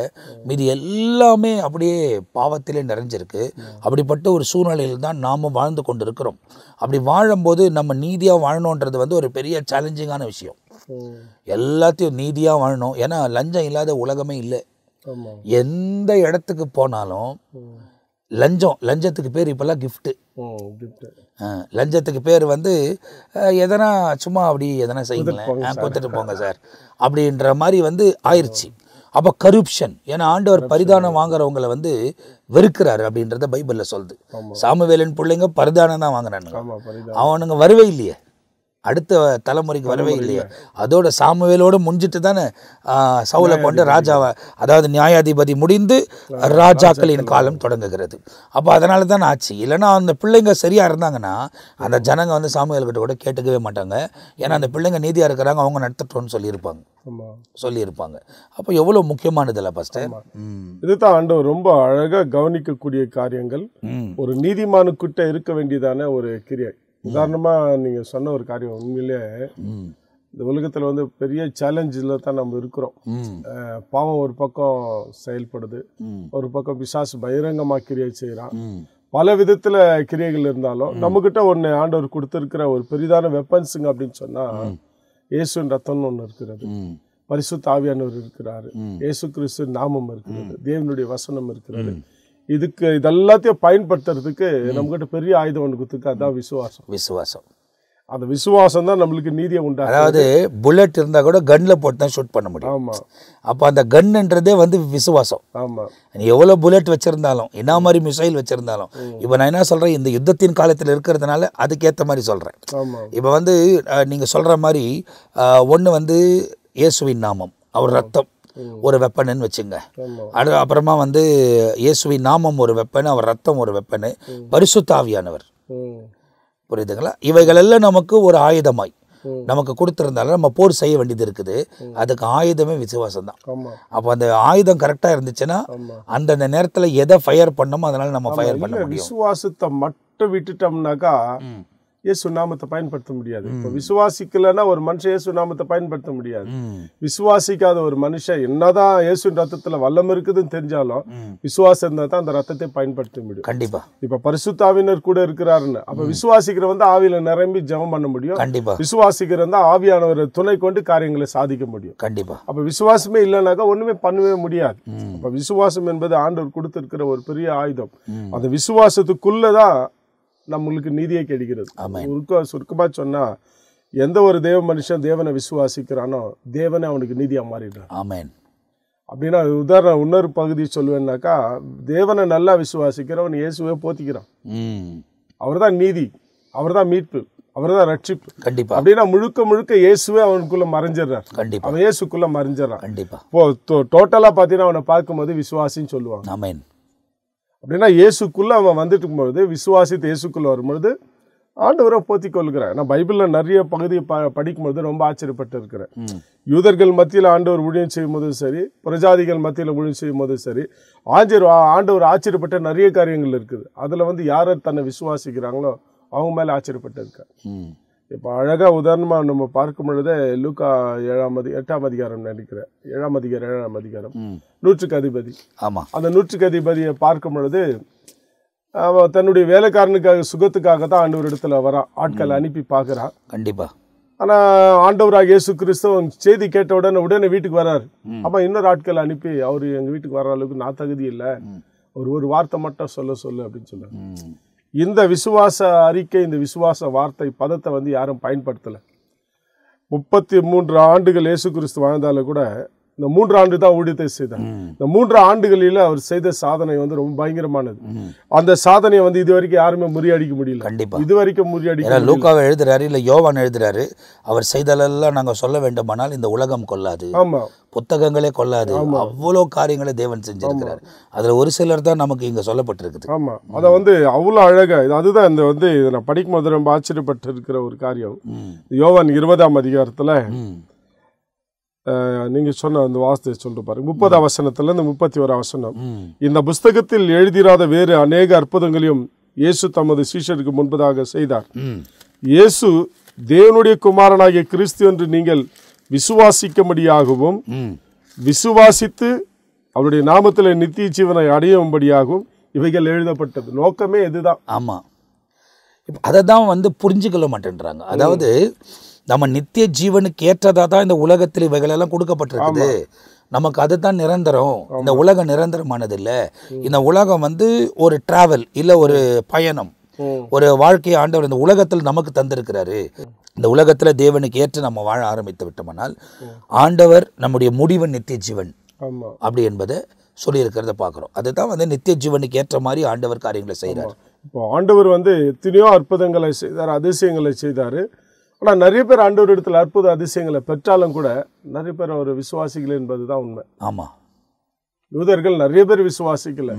மீதி எல்லாமே அப்படியே பாவத்திலே நிறைஞ்சிருக்கு. அப்படிப்பட்ட ஒரு சூழ்நிலையில் தான் நாம் வாழ்ந்து கொண்டு இருக்கிறோம். அப்படி வாழும்போது நம்ம நீதியாக வாழணுன்றது வந்து ஒரு பெரிய சேலஞ்சிங்கான விஷயம். எல்லாத்தையும் நீதியாக வாழணும். ஏன்னா லஞ்சம் இல்லாத உலகமே இல்லை. எந்த இடத்துக்கு போனாலும் லஞ்சத்துக்கு பேர் இப்போல்லாம் கிஃப்ட்டு. லஞ்சத்துக்கு பேர் வந்து எதனா சும்மா அப்படி எதனா செய்யுங்களேன், கொடுத்துட்டு போங்க சார் அப்படின்ற மாதிரி வந்து ஆயிடுச்சு. அப்போ கரப்ஷன். ஏன்னா ஆண்டவர் பரிதானம் வாங்குறவங்களை வந்து வெறுக்கிறாரு அப்படின்றத பைபிளில் சொல்லுது. சாமுவேலின் பிள்ளைங்க பரிதானம் தான் வாங்குறானுங்க, அவனுங்க வரவே இல்லையே, அடுத்த தலைமுறைக்கு வரவே இல்லையே. அதோட சாமுவேலோடு முடிஞ்சிட்டு தானே சவுலை கொண்டு ராஜாவை, அதாவது நியாயாதிபதி முடிந்து ராஜாக்களின் காலம் தொடங்குகிறது. அப்போ அதனால தான் ஆச்சு. இல்லைன்னா அந்த பிள்ளைங்க சரியாக இருந்தாங்கன்னா அந்த ஜனங்க வந்து சாமுவேல்கிட்ட கூட கேட்டுக்கவே மாட்டாங்க. ஏன்னா அந்த பிள்ளைங்க நீதியாக இருக்கிறாங்க, அவங்க நடத்தட்டோன்னு சொல்லியிருப்பாங்க. அப்போ எவ்வளோ முக்கியமானதில்ல பாஸ்டர். இதுதான் ஆண்டவர் ரொம்ப அழகாக கவனிக்கக்கூடிய காரியங்கள். ஒரு நீதிமானுக்கிட்ட இருக்க வேண்டியதான ஒரு கிரியை. உதாரணமா நீங்க சொன்ன ஒரு காரியம் உண்மையிலே இந்த உலகத்துல வந்து பெரிய சேலஞ்சில் தான் நம்ம இருக்கிறோம். பாவம் ஒரு பக்கம் செயல்படுது, ஒரு பக்கம் பிசாசு பகிரங்கமா கிரியை செய்யறான். பல விதத்துல கிரியைகள் இருந்தாலும் நம்ம கிட்ட ஒண்ணு ஆண்டவர் கொடுத்திருக்கிற ஒரு பெரிதான வெப்பன்ஸுங்க அப்படின்னு சொன்னா இயேசுவின் ரத்தம்னு ஒண்ணு இருக்கிறது, பரிசுத்த ஆவியானவர் இருக்கிறாரு, இயேசு கிறிஸ்து நாமம் இருக்கிறது, தேவனுடைய வசனம் இருக்கிறது. இதெல்லாத்தையும் பயன்படுத்துறதுக்கு நம்மகிட்ட பெரிய ஆயுதம் ஒன்று கொடுத்துருக்கு, அதான் விசுவாசம். அந்த விசுவாசம் தான் நம்மளுக்கு நீதியை உண்டாகும். அதாவது புல்லட் இருந்தா கூட கன்ல போட்டு தான் ஷூட் பண்ண முடியும். ஆமா, அப்போ அந்த கன்ன்றதே வந்து விசுவாசம். ஆமா, நீ எவ்வளோ புல்லட் வச்சிருந்தாலும், என்ன மாதிரி மிசைல் வச்சிருந்தாலும், இப்போ நான் என்ன சொல்றேன், இந்த யுத்தத்தின் காலத்தில் இருக்கிறதுனால அதுக்கேற்ற மாதிரி சொல்றேன். இப்போ வந்து நீங்க சொல்ற மாதிரி ஒன்று வந்து இயேசுவின் நாமம், அவர் ரத்தம் ஒரு வெப்பன்னு வச்சுங்க. அப்புறமா வந்து இயேசுவின் நாமம் ஒரு வெப்பன், அவர் ரத்தம் ஒரு வெப்பனு, பரிசுத்த ஆவியானவர், புரியுதுங்களா? இவைகள் எல்லாம் நமக்கு ஒரு ஆயுதமாய் நமக்கு கொடுத்திருந்தாலும் நம்ம போர் செய்ய வேண்டியது இருக்குது. அதுக்கு ஆயுதமே விசுவாசம் தான். அப்போ அந்த ஆயுதம் கரெக்டாக இருந்துச்சுன்னா அந்தந்த நேரத்தில் எதை ஃபயர் பண்ணமோ அதனால நம்ம ஃபயர் பண்ண முடியும். விசுவாசத்தை மட்டும் விட்டுட்டோம்னாக்கா இயேசு நாமத்தை பயன்படுத்த முடியாது. இப்போ விசுவாசிக்கலன்னா ஒரு மனுஷன் இயேசு நாமத்தை பயன்படுத்த முடியாது. விசுவாசிக்காத ஒரு மனுஷன் என்னதான் இயேசு ரத்தத்துல வல்லம் இருக்குதுன்னு தெரிஞ்சாலும் விசுவாசம் இருந்தா தான் அந்த ரத்தத்தை பயன்படுத்த முடியும். கண்டிப்பா. இப்ப பரிசுத்த ஆவியினர் கூட இருக்கிறாருன்னு, அப்ப விசுவாசிக்கிற வந்து ஆவியில நிரம்பி ஜெபம் பண்ண முடியும். கண்டிப்பா. விசுவாசிக்கிற வந்து ஆவியானவரை துணை கொண்டு காரியங்களை சாதிக்க முடியும். கண்டிப்பா. அப்ப விசுவாசமே இல்லைனாக்கா ஒண்ணுமே பண்ணவே முடியாது. அப்ப விசுவாசம் என்பது ஆண்டவர் கொடுத்திருக்கிற ஒரு பெரிய ஆயுதம். அந்த விசுவாசத்துக்குள்ளதான் நம்மளுக்கு நீதியை கிடைக்கிறது. சுருக்கமா சொன்னா எந்த ஒரு தேவ மனுஷன் தேவனை விசுவாசிக்கிறானோ தேவனை அவனுக்கு நீதியா மாறிடுறான். ஆமென். அப்படின்னா உதாரணம் இன்னொரு பகுதி சொல்லுவேன்னாக்கா, தேவனை நல்லா விசுவாசிக்கிறவன் இயேசுவே போத்திக்கிறான். அவர் தான் நீதி, அவர் தான் மீட்பு, அவர் தான் ரட்சிப்பு. கண்டிப்பா. அப்படின்னா முழுக்க முழுக்க இயேசுவே அவனுக்குள்ள மறைஞ்சிடறார். கண்டிப்பா. அவன் இயேசுக்குள்ள மறைஞ்சிடறான். கண்டிப்பா. இப்போ டோட்டலா பாத்தீங்கன்னா அவனை பார்க்கும்போது விசுவாசின்னு சொல்லுவாங்க. ஆமென். அப்படின்னா இயேசுக்குள்ள அவன் வந்துட்டு இருக்கும்போது, விசுவாசித்து இயேசுக்குள்ள வரும்பொழுது ஆண்டவரை போத்தி கொள்கிறான். நான் பைபிள்ல நிறைய பகுதியை படிக்கும்போது ரொம்ப ஆச்சரியப்பட்டு இருக்கிறேன். யூதர்கள் மத்தியில் ஆண்டவர் ஊழியம் செய்யும் போதும் சரி, பிரஜாதிகள் மத்தியில் ஊழியம் செய்யும் போதும் சரி, ஆண்டவர் ஆச்சரியப்பட்ட நிறைய காரியங்கள் இருக்குது. அதுல வந்து யாரை தன்னை விசுவாசிக்கிறாங்களோ அவங்க மேல ஆச்சரியப்பட்டு இருக்கார். இப்போ அழகா உதாரணமா நம்ம பார்க்கும் பொழுது லூக்கா 8ஆம் அதிகாரம் நினைக்கிறேன், 7ஆம் அதிகாரம் நூற்றுக்கு அதிபதி. ஆமா. அந்த நூற்றுக்கு அதிபதியை பார்க்கும் பொழுது அவன் தன்னுடைய வேலைக்காரனுக்காக சுகத்துக்காக தான் ஆண்டவர் இடத்துல வரான், ஆட்களை அனுப்பி பார்க்கறான். கண்டிப்பா. ஆனா ஆண்டவராக இயேசு கிறிஸ்து செய்தி கேட்ட உடனே வீட்டுக்கு வர்றாரு. அப்ப இன்னொரு ஆட்களை அனுப்பி, அவரு எங்க வீட்டுக்கு வர்ற அளவுக்கு நான் தகுதி இல்லை, ஒரு வார்த்தை மட்டும் சொல்லு அப்படின்னு சொல்றாரு. இந்த விசுவாச அறிக்கை, இந்த விசுவாச வார்த்தை பதத்தை வந்து யாரும் பயன்படுத்தல. 33 ஆண்டுகள் இயேசு கிறிஸ்து வாழ்ந்தாலும் கூட இந்த 3 ஆண்டு தான் ஊழியத்தை செய்தார். இந்த 3 ஆண்டுகளில் அவர் செய்த சாதனை வந்து ரொம்ப பயங்கரமானது. அந்த சாதனையை வந்து இது வரைக்கும் யாருமே முறியடிக்க முடியல. கண்டிப்பா. இது வரைக்கும் முறியடிக்க. லூக்காவை எழுதுறாரு, இல்ல யோவான் எழுதுறாரு, அவர் செய்தலெல்லாம் நாங்க சொல்ல வேண்டுமானால் இந்த உலகம் கொள்ளாது, ஆமா, புத்தகங்களே கொள்ளாது, அவ்வளோ காரியங்களை தேவன் செஞ்சிருக்கிறார். அதுல ஒரு சிலர் தான் நமக்கு இங்க சொல்லப்பட்டிருக்குது. ஆமா, அத வந்து அவ்வளவு அழகா, அதுதான் இந்த வந்து நான் படிக்கும் போது ரொம்ப ஆச்சரியப்பட்டு இருக்கிற ஒரு காரியம். யோவான் 20ஆம் அதிகாரத்துல நீங்க சொன்ன அந்த வார்த்தையை சொல்லிட்டு பாருங்க, 30ஆம் வசனத்துல இருந்து 31ஆம் வசனம். இந்த புஸ்தகத்தில் எழுதிராத வேறு அநேக அற்புதங்களையும் இயேசு தமது சீஷருக்கு முன்பதாக செய்தார். இயேசு தேவனுடைய குமாரனாகிய கிறிஸ்து என்று நீங்கள் விசுவாசிக்கும்படியாகவும் விசுவாசித்து அவருடைய நாமத்தில் நித்திய ஜீவனை அடையும்படியாகவும் இவைகள் எழுதப்பட்டது. நோக்கமே இதுதான். ஆமாம், இப்போ அதை தான் புரிஞ்சுக்கொள்ள மாட்டேன்றாங்க. அதாவது நம்ம நித்திய ஜீவனுக்கு ஏற்றதாக தான் இந்த உலகத்தில் இவைகளெல்லாம் கொடுக்கப்பட்டிருக்குது. நமக்கு அதுதான் நிரந்தரம். இந்த உலகம் நிரந்தரமானது இல்லை. இந்த உலகம் ஒரு டிராவல் இல்லை, ஒரு பயணம், ஒரு வாழ்க்கையை ஆண்டவர் இந்த உலகத்தில் நமக்கு தந்திருக்கிறாரு. இந்த உலகத்தில் தேவனுக்கு ஏற்று நம்ம வாழ ஆரம்பித்து விட்டோம்னால் ஆண்டவர் நம்முடைய முடிவு நித்திய ஜீவன் அப்படி என்பதை சொல்லியிருக்கிறத பார்க்குறோம். அதுதான் நித்திய ஜீவனுக்கு ஏற்ற மாதிரி ஆண்டவர் காரியங்களை செய்கிறார். இப்போ ஆண்டவர் எத்தனையோ அற்புதங்களை செய்தார், அதிசயங்களை செய்தார். ஆனால் நிறைய பேர் ஆண்டவர் இடத்துல அற்புத அதிசயங்களை பெற்றாலும் கூட நிறைய பேர் அவர் விசுவாசிக்கல என்பது தான் உண்மை. ஆமாம், யூதர்கள் நிறைய பேர் விசுவாசிக்கல,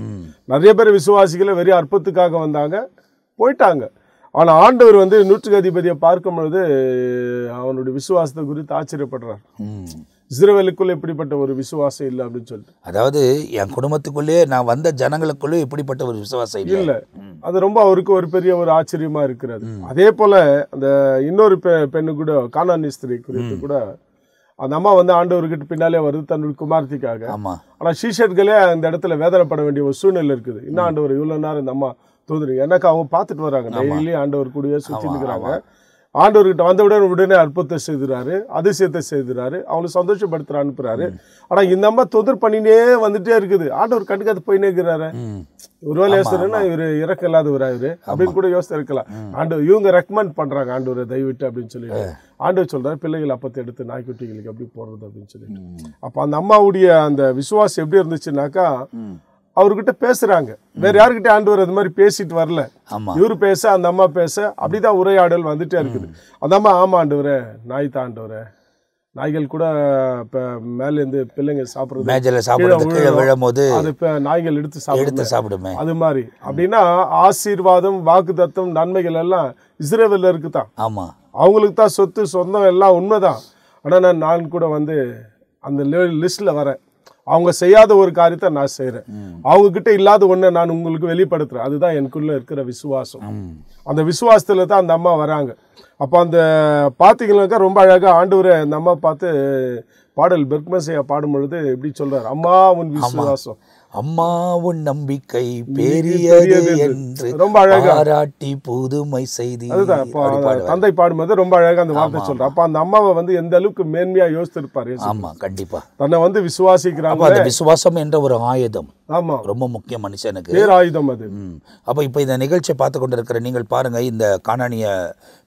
வெறும் அற்புதத்துக்காக வந்தாங்க, போயிட்டாங்க. ஆனால் ஆண்டவர் நூற்றுக்கு அதிபதியை பார்க்கும் பொழுது அவனுடைய விசுவாசத்தை குறித்து ஆச்சரியப்படுறார். இஸ்ரவேலுக்குள்ள இப்படிப்பட்ட ஒரு விசுவாசம் இல்லை அப்படின்னு சொல்லிட்டு. அதாவது என் குடும்பத்துக்குள்ளேயே நான் வந்த ஜனங்களுக்குள்ளே இப்படிப்பட்ட ஒரு விசுவாசம் இல்லை. அது ரொம்ப அவருக்கு ஒரு பெரிய ஒரு ஆச்சரியமா இருக்கிறது. அதே போல அந்த இன்னொரு பெண்ணு கூட, கானானி ஸ்திரீ குறித்து கூட அந்த அம்மா ஆண்டவர்கிட்ட பின்னாலே வருது தன்னுடைய குமார்த்திக்காக. ஆனா சீஷர்களே அந்த இடத்துல வேதனைப்பட வேண்டிய ஒரு சூழ்நிலை இருக்குது. இன்னும் ஆண்டவர் இவ்வளவு நேரம் இந்த அம்மா தோதுறீங்க, எனக்கு அவங்க பார்த்துட்டு வராங்க, டெய்லி ஆண்டவர் கூடயே சுற்றி நிற்கிறாங்க. ஆண்டவர்கிட்ட வந்தவுடன் உடனே அற்புதத்தை செய்கிறாரு, அதிசயத்தை செய்கிறாரு, அவங்களை சந்தோஷப்படுத்துற அனுப்புறாரு. ஆனா இந்த அம்மா தொந்தர் பண்ணினே வந்துட்டே இருக்குது. ஆண்டவர் கண்டுக்காது போயினே இருக்கிறாரு. ஒருவேளை யோசிக்கிறேன்னா இவரு இறக்க இல்லாதவரா இவரு அப்படின்னு கூட யோசித்து இருக்கலாம். ஆண்டவர் இவங்க ரெக்கமெண்ட் பண்றாங்க ஆண்டவரை தயவிட்டு அப்படின்னு சொல்லிட்டு. ஆண்டவர் சொல்றாரு, பிள்ளைகள் அப்பத்தை எடுத்து நாய்க்குட்டிகளுக்கு எப்படி போடுறது அப்படின்னு சொல்லிட்டு. அப்ப அந்த அம்மாவுடைய அந்த விசுவாசம் எப்படி இருந்துச்சுன்னாக்கா, அவர்கிட்ட பேசுறாங்க, வேற யாருக்கிட்ட ஆண்டவர் அது மாதிரி பேசிட்டு வரல. இவரு பேச, அந்த அம்மா பேச, அப்படிதான் உரையாடல் வந்துட்டே இருக்குது. அந்த அம்மா, ஆமா ஆண்டவரே, நாய் தான் ஆண்டவரே, நாய்கள் கூட மேலேருந்து பிள்ளைங்க சாப்பிடுறது, அது நாய்கள் எடுத்து சாப்பிடுமே, அது மாதிரி. அப்படின்னா ஆசீர்வாதம், வாக்குத்தத்தம், நன்மைகள் எல்லாம் இஸ்ரவேலருக்கு தான். ஆமா, அவங்களுக்கு தான் சொத்து சொந்தம் எல்லாம் உண்மைதான். ஆனா நான் கூட அந்த லிஸ்ட்ல வரேன். அவங்க செய்யாத ஒரு காரியத்தை நான் செய்யறேன், அவங்க கிட்ட இல்லாத ஒண்ணை நான் உங்களுக்கு வெளிப்படுத்துறேன். அதுதான் எனக்குள்ள இருக்கிற விசுவாசம். அந்த விசுவாசத்துல தான் அந்த அம்மா வராங்க. அப்ப அந்த பாத்தீங்கன்னாக்கா ரொம்ப அழகா ஆண்டவரை அந்த அம்மா பார்த்து பாடல் பெர்க்மசையா பாடும் பொழுது எப்படி சொல்றாரு, அம்மா உன் விசுவாசம், அம்மா உன் நம்பிக்கை பெரியது என்று ரொம்ப அழகா பாராட்டி புதுமை செய்தி. அதுதான் தந்தை பாடும்போது ரொம்ப அழகா அந்த வார்த்தை சொல்ற. அப்ப அந்த அம்மாவை எந்த அளவுக்கு மேன்மையா யோசித்திருப்பாரு. ஆமா, கண்டிப்பா. தன்னை விசுவாசிக்கிறாங்க. அந்த விசுவாசம் என்ற ஒரு ஆயுதம். ஆமா, ரொம்ப முக்கிய மனுஷனுக்கு பேர் ஆயுதம் அது. அப்ப இப்ப இந்த நிகழ்ச்சியை பார்த்து கொண்டிருக்கிற நீங்கள் பாருங்க, இந்த கானானிய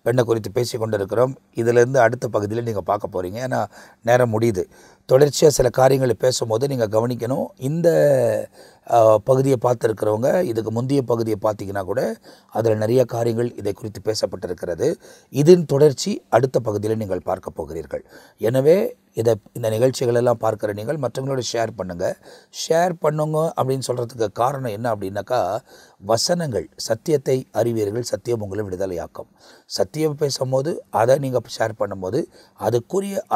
பெண்ணை குறித்து பேசி கொண்டிருக்கிறோம். இதுல இருந்து அடுத்த பகுதியில் நீங்க பார்க்க போறீங்க. ஏன்னா நேரம் முடியுது. தொடர்ச்சியாக சில காரியங்களை பேசும்போது நீங்கள் கவனிக்கணும். இந்த பகுதியை பார்த்துருக்கிறவங்க இதுக்கு முந்தைய பகுதியை பார்த்தீங்கன்னா கூட அதில் நிறைய காரியங்கள் இதை குறித்து பேசப்பட்டிருக்கிறது. இதன் தொடர்ச்சி அடுத்த பகுதியில் நீங்கள் பார்க்க போகிறீர்கள். எனவே இந்த நிகழ்ச்சிகளெல்லாம் பார்க்குற நீங்கள் மற்றவங்களோட ஷேர் பண்ணுங்க அப்படின்னு சொல்கிறதுக்கு காரணம் என்ன அப்படின்னாக்கா, வசனங்கள், சத்தியத்தை அறிவீர்கள், சத்தியம் உங்களை விடுதலையாக்கும். சத்தியம் பேசும்போது அதை நீங்கள் ஷேர் பண்ணும்போது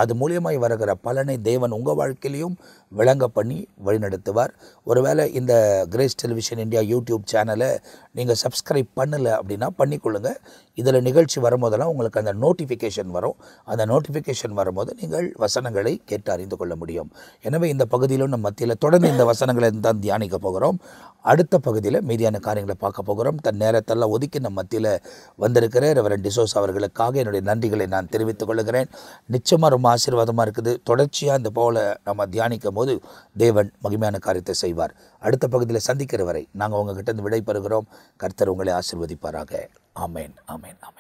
அது மூலியமாய் வருகிற பலனை தேவன் உங்கள் வாழ்க்கையிலையும் விளங்க பண்ணி வழிநடத்துவார். ஒருவேளை இந்த கிரேஸ் டெலிவிஷன் இந்தியா யூடியூப் சேனலை நீங்கள் சப்ஸ்கிரைப் பண்ணலை அப்படின்னா பண்ணிக்கொள்ளுங்க. இதில் நிகழ்ச்சி வரும்போதெல்லாம் உங்களுக்கு அந்த நோட்டிஃபிகேஷன் வரும். அந்த நோட்டிஃபிகேஷன் வரும்போது நீங்கள் வசனங்களை கேட்டு அறிந்து கொள்ள முடியும். எனவே இந்த பகுதியிலும் நம்ம மத்தியில் தொடர்ந்து இந்த வசனங்களை தான் தியானிக்க போகிறோம். அடுத்த பகுதியில் மீதியான காரியங்களை பார்க்க போகிறோம். தன் நேரத்தெல்லாம் ஒதுக்கி நம்ம மத்தியில் வந்திருக்கிற ரெவரண்ட் டிசோஸ் அவர்களுக்காக என்னுடைய நன்றிகளை நான் தெரிவித்துக் கொள்கிறேன். நிச்சயமாக ரொம்ப ஆசீர்வாதமாக இருக்குது. தொடர்ச்சியாக இந்த போல நம்ம தியானிக்கும் போது தேவன் மகிமையான காரியத்தை செய்வார். அடுத்த பகுதியில் சந்திக்கிற வரை நாங்கள் உங்ககிட்ட இருந்து விடை பெறுகிறோம். கர்த்தர் உங்களை ஆசீர்வதிப்பாராக. ஆமேன், ஆமேன், ஆமேன்.